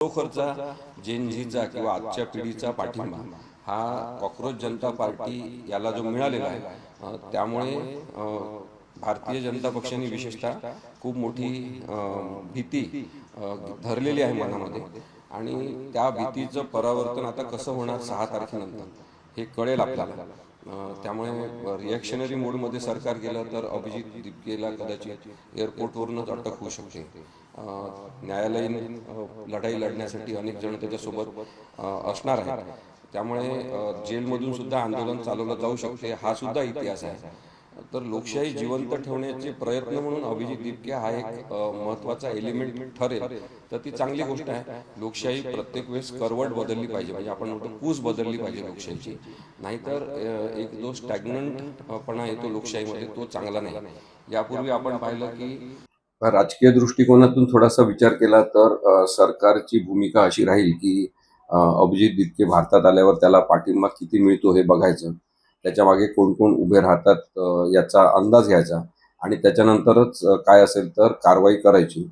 खरोखरचा जेनझीचा किंवा आजच्या पिढीचा पाठिंबा हा कॉक्रोच जनता पार्टी याला जो मिळालेला आहे, त्यामुळे भारतीय जनता पक्षाने विशेषतः खूप मोठी भीती धरलेली आहे मनामध्ये. आणि त्या भीतीचं परावर्तन आता कसं होणार 6 तारखेनंतर हे कळेल आपल्याला. त्यामुळे रिॲक्शनरी मोडमध्ये सरकार गेलं तर अभिजित दिपकेला कदाचित एअरपोर्टवरूनच अटक होऊ शकते. न्यायालयीन लढाई लढण्यासाठी अनेक जण त्याच्यासोबत असणार आहेत. त्यामुळे जेलमधून सुद्धा आंदोलन चालवलं जाऊ शकते, हा सुद्धा इतिहास आहे. तर लोकशाही जिवंत ठेवण्याचे प्रयत्न म्हणून अभिजित दिपके हा एक महत्त्वाचा एलिमेंट ठरेल तर ती चांगली गोष्ट आहे. लोकशाही प्रत्येक वेळेस करवट बदलली पाहिजे, म्हणजे आपण म्हणतो कूस बदलली पाहिजे लोकशाहीची. नाहीतर एक जो स्टॅग्नंटपणा येतो लोकशाहीमध्ये तो चांगला नाही. यापूर्वी आपण पाहिलं की राजकीय दृष्टिकोनातून थोडासा विचार केला तर सरकारची भूमिका अशी राहील की अभिजित दिपके भारतात आल्यावर त्याला पाठिंबा किती मिळतो हे बघायचं, त्याच्या मागे कोण कोण उभे राहतात याचा अंदाज घ्यायचा आणि त्याच्यानंतरच काय असेल तर कारवाई करायची.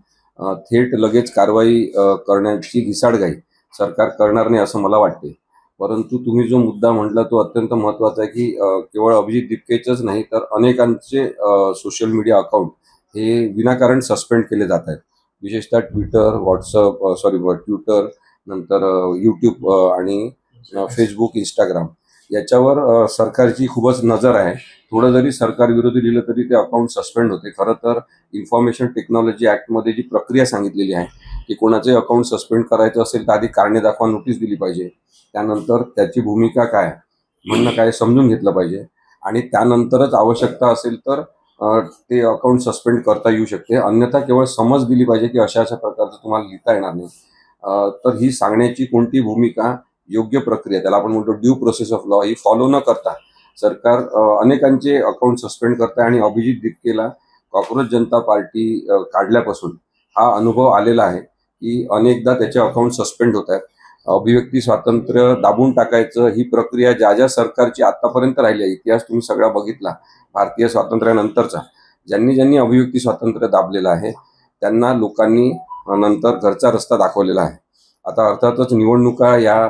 थेट लगेच कारवाई करण्याची घिसाडघाई सरकार करणार नाही असं मला वाटते. परंतु तुम्ही जो मुद्दा म्हटला तो अत्यंत महत्त्वाचा आहे की केवळ अभिजित दिपकेचंच नाही तर अनेकांचे सोशल मीडिया अकाउंट हे विनाकारण सस्पेंड केले जात आहेत. विशेषतः ट्विटर, ट्विटर, नंतर यूट्यूब आणि फेसबुक, इंस्टाग्राम याच्यावर सरकारची खूपच नजर आहे. थोडं जरी सरकार विरोधी लिहिलं तरी ते अकाउंट सस्पेंड होते. खरं तर इन्फॉर्मेशन टेक्नॉलॉजी ॲक्टमध्ये जी प्रक्रिया सांगितलेली आहे की कोणाचे अकाउंट सस्पेंड करायचं असेल तर आधी कारणे दाखवा नोटीस दिली पाहिजे, त्यानंतर त्याची भूमिका काय, म्हणणं काय समजून घेतलं पाहिजे आणि त्यानंतरच आवश्यकता असेल तर ते अकाउंट सस्पेंड करता येऊ शकते. अन्यथा केवळ समज दिली पाहिजे की अशा अशा प्रकारचं तुम्हाला लिहिता येणार नाही. तर ही सांगण्याची कोणती भूमिका, योग्य प्रक्रिया, त्याला आपण म्हणतो due process of law, he follow न करता सरकार अनेकांचे अकाउंट सस्पेंड करत आहे. आणि अभिजित दिपकेला कॉक्रोच जनता पार्टी काढल्यापासून हा अनुभव आलेला आहे की अनेकदा त्याचे अकाउंट सस्पेंड होत आहेत. अभिव्यक्ती स्वातंत्र्य दाबून टाकायचं ही प्रक्रिया ज्या ज्या सरकारची आतापर्यंत राहिली आहे, इतिहास तुम्ही सगळा बघितला भारतीय स्वातंत्र्यानंतरचा, ज्यांनी ज्यांनी अभिव्यक्ती स्वातंत्र्य दाबलेलं आहे त्यांना लोकांनी नंतर घरचा रस्ता दाखवलेला आहे. आता अर्थातच निवडणुका या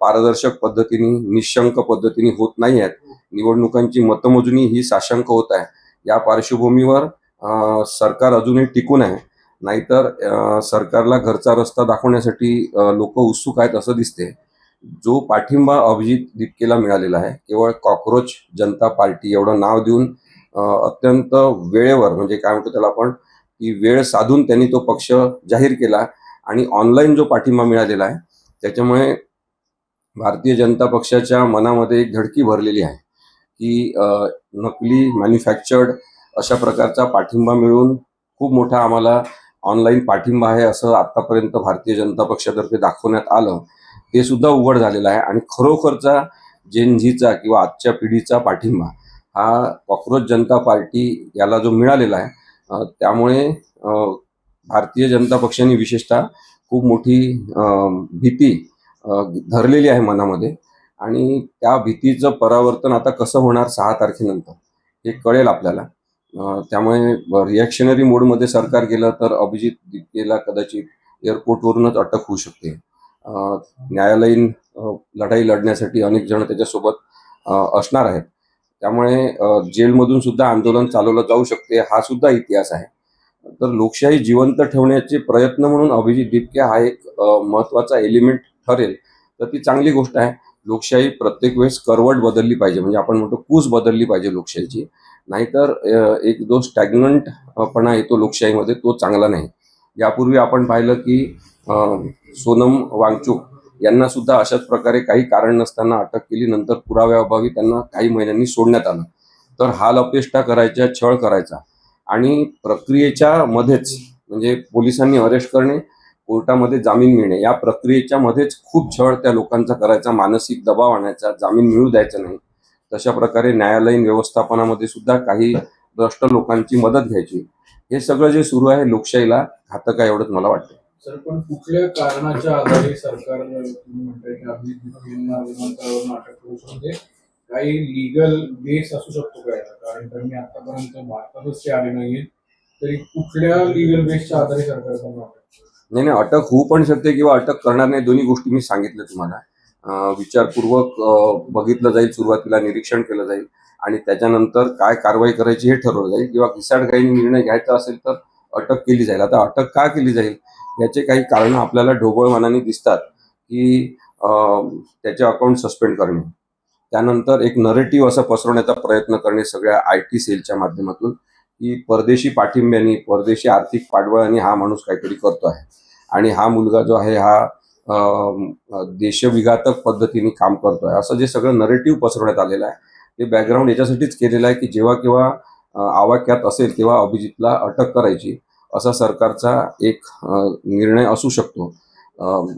पारदर्शक पद्धतीने, निशंक पद्धतीने होत नाही आहेत. निवडणुकांची मतमोजणी ही साशंक होत आहे. या पार्श्वभूमीवर सरकार अजूनही टिकून आहे. नाहीतर सरकारला घरचा रस्ता दाखवण्यासाठी लोक उत्सुक आहेत असं दिसते. जो पाठिंबा अभिजित दिपकेला मिळालेला आहे केवळ कॉक्रोच जनता पार्टी एवढं नाव देऊन अत्यंत वेळेवर, म्हणजे काय म्हणतो त्याला आपण, की वेळ साधून त्यांनी तो पक्ष जाहीर केला आणि ऑनलाईन जो पाठिंबा मिळालेला आहे त्याच्यामुळे भारतीय जनता पक्षाच्या मनामध्ये एक धडकी भरलेली आहे की नकली, मॅन्युफॅक्चर्ड अशा प्रकारचा पाठिंबा मिळून खूप मोठा आम्हाला ऑनलाईन पाठिंबा आहे असं आतापर्यंत भारतीय जनता पक्षातर्फे दाखवण्यात आलं, ते सुद्धा उघड झालेलं आहे. आणि खरोखरचा जेनझीचा किंवा आजच्या पिढीचा पाठिंबा हा कॉक्रोच जनता पार्टी याला जो मिळालेला आहे, त्यामुळे भारतीय जनता पक्षाने विशेषतः खूप मोठी भीती धरलेली आहे मनामध्ये. आणि त्या भीतीचं परावर्तन आता कसं होणार 6 तारखेनंतर हे कळेल आपल्याला. त्यामुळे रिॲक्शनरी मोडमध्ये सरकार गेलं तर अभिजित दिपकेला कदाचित एअरपोर्टवरूनच अटक होऊ शकते. न्यायालयीन लढाई लढण्यासाठी अनेक जण त्याच्यासोबत असणार आहेत. त्यामुळे जेलमधून सुद्धा आंदोलन चालवलं जाऊ शकते, हा सुद्धा इतिहास आहे. तर लोकशाही जिवंत ठेवण्याचे प्रयत्न म्हणून अभिजित दिपके हा एक महत्त्वाचा एलिमेंट ठरेल तर ती चांगली गोष्ट आहे. लोकशाही प्रत्येक वेळेस करवट बदलली पाहिजे, म्हणजे आपण म्हणतो कूस बदलली पाहिजे लोकशाहीची. नाहीतर एक जो स्टॅग्नंटपणा येतो लोकशाहीमध्ये तो चांगला नाही. यापूर्वी आपण पाहिलं की सोनम वांगचुक यांना सुद्धा अशाच प्रकारे काही कारण नसताना अटक केली, नंतर पुराव्याअभावी त्यांना काही महिन्यांनी सोडण्यात आलं. तर हालअपेष्टा करायचा, छळ करायचा आणि प्रक्रियेच्या मध्येच, म्हणजे पोलिसांनी अरेस्ट करणे, कोर्टामध्ये जामीन मिळणे, या प्रक्रियेच्या मध्येच खूप छळ त्या लोकांचा करायचा, मानसिक दबाव आणायचा, जामीन मिळू द्यायचा नाही. तशा प्रकारे न्यायालयीन व्यवस्थापनामध्ये सुद्धा काही भ्रष्ट लोकांची मदत घ्यायची. हे सगळं जे सुरू आहे लोकशाहीला घातक आहे एवढंच मला वाटतं. सर, पण कुठल्या कारणाच्या आधारे सरकार तुम्ही म्हणताय की अभिजित दिपकेंना विमानतळावरून अटक करू शकते, काही लिगल बेस असू शकतो का याला? कारण त्यांनी आतापर्यंत भारतातच ते आले नाहीये, तरी कुठल्या लिगल बेसच्या आधारे सरकार त्यांना अटक? नाही नाही, अटक होऊ पण शकते किंवा अटक करणार नाही, दोन्ही गोष्टी मी सांगितल्या तुम्हाला. विचारपूर्वक बघितलं जाईल, सुरुवातीला निरीक्षण केलं जाईल आणि त्याच्यानंतर काय कारवाई करायची हे ठरवलं जाईल किंवा घिसाडघाईने निर्णय घ्यायचा असेल तर अटक केली जाईल. आता अटक का केली जाईल याचे काही कारणं आपल्याला ढोबळमानाने दिसतात की त्याचे अकाउंट सस्पेंड करणे, त्यानंतर एक नरेटिव्ह असा पसरवण्याचा प्रयत्न करणे सगळ्या IT सेलच्या माध्यमातून की परदेशी पाठिंब्याने, परदेशी आर्थिक पाठबळाने हा माणूस काहीतरी करतो आहे आणि हा मुलगा जो आहे हा देशविघातक पद्धतीने काम करतोय, असं जे सगळं नरेटिव्ह पसरवण्यात आलेलं आहे ते बॅकग्राऊंड याच्यासाठीच केलेलं आहे की जेव्हा केव्हा आवाक्यात असेल तेव्हा अभिजितला अटक करायची असा सरकारचा एक निर्णय असू शकतो.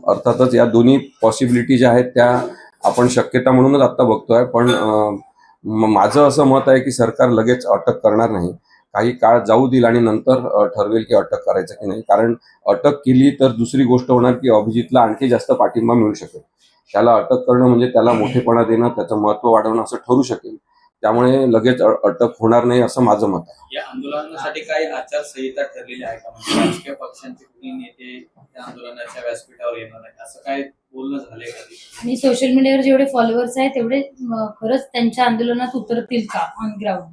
अर्थातच या दोन्ही पॉसिबिलिटी ज्या आहेत त्या आपण शक्यता म्हणूनच आत्ता बघतोय, पण माझं असं मत आहे की सरकार लगेच अटक करणार नाही, काही काळ जाऊ देईल आणि नंतर ठरवेल की अटक करायचं की नाही. कारण अटक केली तर दुसरी गोष्ट होणार की अभिजितला आणखी जास्त पाठिंबा मिळू शकेल. त्याला अटक करणं म्हणजे त्याला मोठेपणा देणं, त्याचं महत्त्व वाढवणं असं ठरू शकेल. त्यामुळे लगेच अटक होणार नाही असं माझं मत आहे. या आंदोलनासाठी काही आचारसंहिता ठरलेली आहे का? म्हणजे राजकीय पक्षांचे कुणी नेते त्या आंदोलनाच्या व्यासपीठावर येणार नाही असं काय बोलणं झालंय कधी? आणि सोशल मीडियावर जेवढे फॉलोअर्स आहेत तेवढे खरंच त्यांच्या आंदोलनात उतरतील का ऑन ग्राउंड?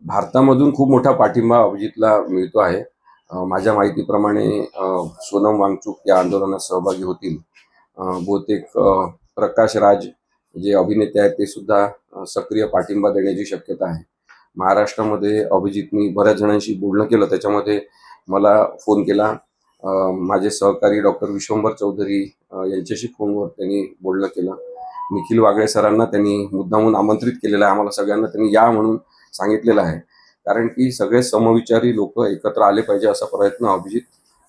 भारतामधून खूप मोठा पाठिंबा अभिजितला मिळतो आहे. माझ्या माहितीप्रमाणे सोनम वांगचुक या आंदोलनात सहभागी होतील. बहुतेक प्रकाश राज जे अभिनेते आहेत ते सुद्धा सक्रिय पाठिंबा देण्याची शक्यता आहे. महाराष्ट्रामध्ये अभिजितनी बऱ्याच जणांशी बोलणं केलं, त्याच्यामध्ये मला फोन केला. माझे सहकारी डॉक्टर विश्वंभर चौधरी यांच्याशी फोनवर त्यांनी बोलणं केलं. निखिल वागळे सरांना त्यांनी मुद्दामून आमंत्रित केलेलं आहे, आम्हाला सगळ्यांना त्यांनी या म्हणून सांगितलेलं आहे. कारण की सगळे समविचारी लोक एकत्र आले पाहिजे असा प्रयत्न अभिजित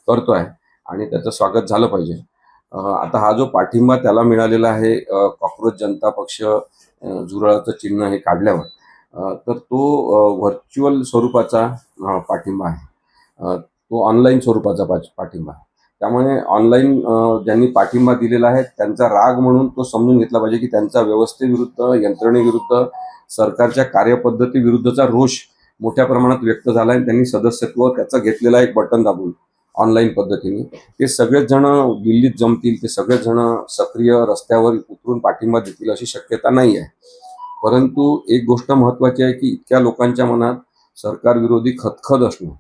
करतो आहे आणि त्याचं स्वागत झालं पाहिजे. आता हा जो पाठिंबा त्याला मिळालेला आहे कॉक्रोच जनता पक्ष झुरळाचं चिन्ह हे काढल्यावर, तर तो व्हर्च्युअल स्वरूपाचा पाठिंबा आहे, तो ऑनलाईन स्वरूपाचा पाठिंबा आहे. त्यामुळे ऑनलाईन ज्यांनी पाठिंबा दिलेला आहे त्यांचा राग म्हणून तो समजून घेतला पाहिजे की त्यांचा व्यवस्थेविरुद्ध, यंत्रणेविरुद्ध, सरकारच्या कार्यपद्धतीविरुद्धचा रोष मोठ्या प्रमाणात व्यक्त झाला आणि त्यांनी सदस्यत्व त्याचं घेतलेला एक बटन दाबून ऑनलाईन पद्धतीने ते सगळेच जण दिल्लीत जमतील, ते सगळेच जण सक्रिय रस्त्यावर उतरून पाठिंबा देतील अशी शक्यता नाही आहे. परंतु एक गोष्ट महत्त्वाची आहे की इतक्या लोकांच्या मनात सरकारविरोधी खदखद असणं,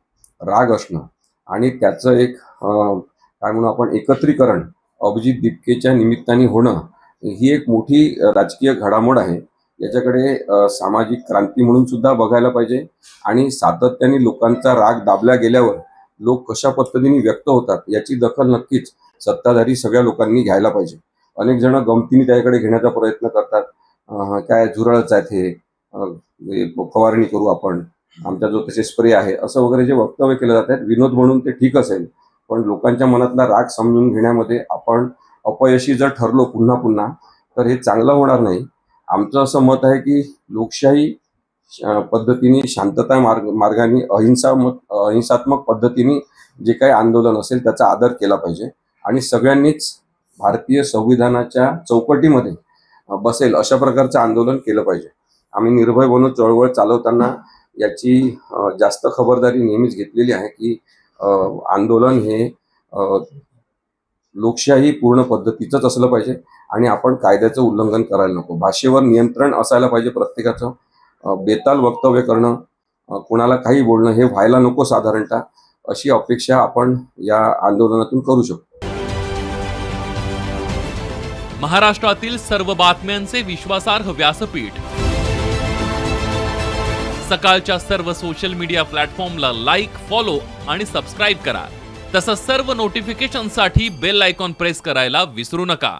राग असणं आणि त्याचं एक काय म्हणू आपण एकत्रीकरण अभिजित दिपकेच्या निमित्ताने होणं ही एक मोठी राजकीय घडामोड आहे. याच्याकडे सामाजिक क्रांती म्हणून सुद्धा बघायला पाहिजे आणि सातत्याने लोकांचा राग दाबल्या गेल्यावर लोक कशा पद्धतीने व्यक्त होतात याची दखल नक्कीच सत्ताधारी सगळ्या लोकांनी घ्यायला पाहिजे. अनेक जण गमतीने त्याकडे घेण्याचा प्रयत्न करतात, काय झुरळच आहेत हे, फवारणी करू आपण, आमच्या जो तसे स्प्रे आहे असं वगैरे जे वक्तव्य केलं जात आहेत, विनोद म्हणून ते ठीक असेल, पण लोकांच्या मनातला राग समजून घेण्यामध्ये आपण अपयशी जर ठरलो पुन्हा पुन्हा तर हे चांगलं होणार नाही. आमचं असं मत आहे की लोकशाही पद्धतीने शांतता मार्गाने अहिंसात्मक पद्धतीने जे काही आंदोलन असेल त्याचा आदर केला पाहिजे आणि सगळ्यांनीच भारतीय संविधानाच्या चौकटीमध्ये बसेल अशा प्रकारचं आंदोलन केलं पाहिजे. आम्ही निर्भय बनू चळवळ चालवताना याची जास्त खबरदारी नेहमीच घेतलेली आहे की आंदोलन हे लोकशाही पूर्ण पद्धतीचंच असलं पाहिजे आणि आपण कायद्याचं उल्लंघन करायला नको. भाषेवर नियंत्रण असायला पाहिजे प्रत्येकाचं. बेताल वक्तव्य करणं, कुणाला काही बोलणं हे व्हायला नको साधारणतः, अशी अपेक्षा आपण या आंदोलनातून करू शकतो. महाराष्ट्रातील सर्व बातम्यांचे विश्वासार्ह व्यासपीठ, सकाळच्या सर्व सोशल मीडिया प्लॅटफॉर्मला लाईक, फॉलो आणि सबस्क्राईब करा. तसंच सर्व नोटिफिकेशनसाठी बेल आयकॉन प्रेस करायला विसरू नका.